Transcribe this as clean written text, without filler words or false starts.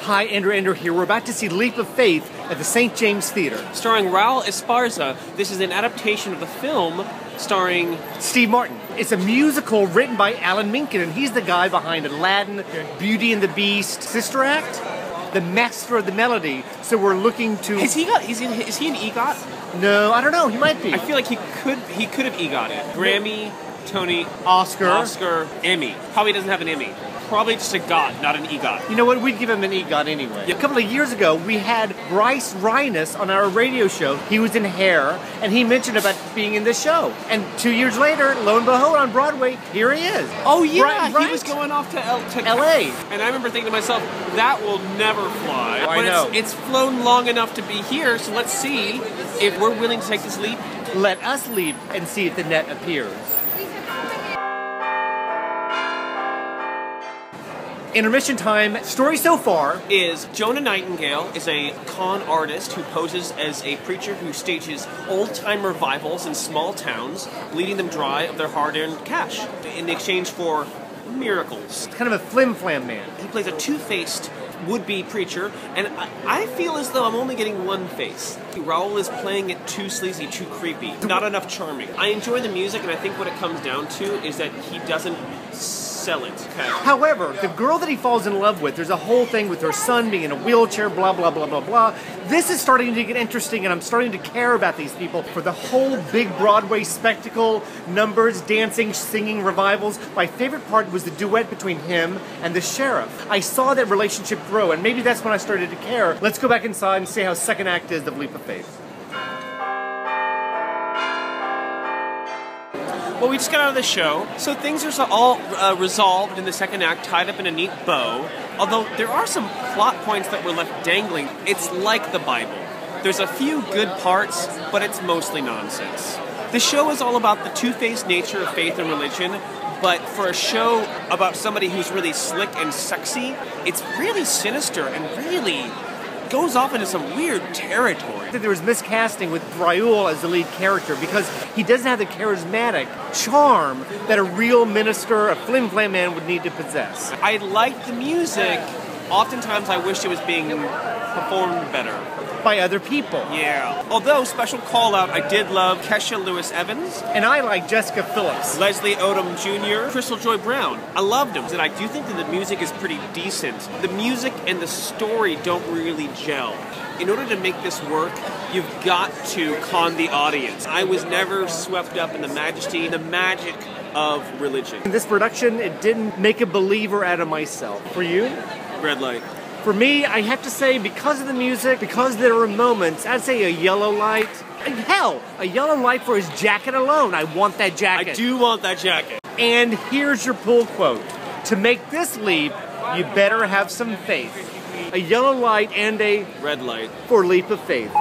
Hi, AndrewAndrew here. We're about to see Leap of Faith at the St. James Theater. Starring Raul Esparza, this is an adaptation of the film starring Steve Martin. It's a musical written by Alan Menken, and he's the guy behind Aladdin, Beauty and the Beast, Sister Act, the master of the melody. So we're looking to... Is he an EGOT? No, I don't know. He might be. I feel like he could have EGOT'd. Grammy, Tony, Oscar, Emmy. Probably doesn't have an Emmy. Probably just a GOT, not an EGOT. You know what? We'd give him an EGOT anyway. A couple of years ago, we had Bryce Rhinus on our radio show. He was in Hair, and he mentioned about being in this show. And 2 years later, lo and behold, on Broadway, here he is. Oh yeah, right? He was going off to L.A. And I remember thinking to myself, that will never fly. I know. It's flown long enough to be here, so let's see if we're willing to take this leap. Let us leap and see if the net appears. Intermission time. Story so far is Jonah Nightingale is a con artist who poses as a preacher who stages old-time revivals in small towns, bleeding them dry of their hard-earned cash in exchange for miracles. kind of a flim-flam man. He plays a two-faced would-be preacher, and I feel as though I'm only getting one face. Raul is playing it too sleazy, too creepy, not enough charming. I enjoy the music, and I think what it comes down to is that he doesn't sell it. Okay. However, the girl that he falls in love with, there's a whole thing with her son being in a wheelchair, blah, blah, blah, blah, blah. This is starting to get interesting, and I'm starting to care about these people. For the whole big Broadway spectacle, numbers, dancing, singing, revivals, my favorite part was the duet between him and the sheriff. I saw that relationship grow, and maybe that's when I started to care. Let's go back inside and see how second act is of Leap of Faith. Well, we just got out of the show, so things are all resolved in the second act, tied up in a neat bow. Although there are some plot points that were left dangling. It's like the Bible. There's a few good parts, but it's mostly nonsense. The show is all about the two-faced nature of faith and religion, but for a show about somebody who's really slick and sexy, it's really sinister and really goes off into some weird territory. There was miscasting with Raul as the lead character because he doesn't have the charismatic charm that a real minister, a flim-flam man would need to possess. I like the music. Oftentimes I wish it was being performed better. By other people. Yeah. Although, special call out, I did love Kesha Lewis-Evans. And I like Jessica Phillips. Leslie Odom Jr., Crystal Joy Brown. I loved them. And I do think that the music is pretty decent. The music and the story don't really gel. In order to make this work, you've got to con the audience. I was never swept up in the majesty, the magic of religion. In this production, it didn't make a believer out of myself. For you? Red light. For me, I have to say, because of the music, because there were moments, I'd say a yellow light. Hell, a yellow light for his jacket alone. I want that jacket. I do want that jacket. And here's your pull quote. To make this leap, you better have some faith. A yellow light and a red light for Leap of Faith.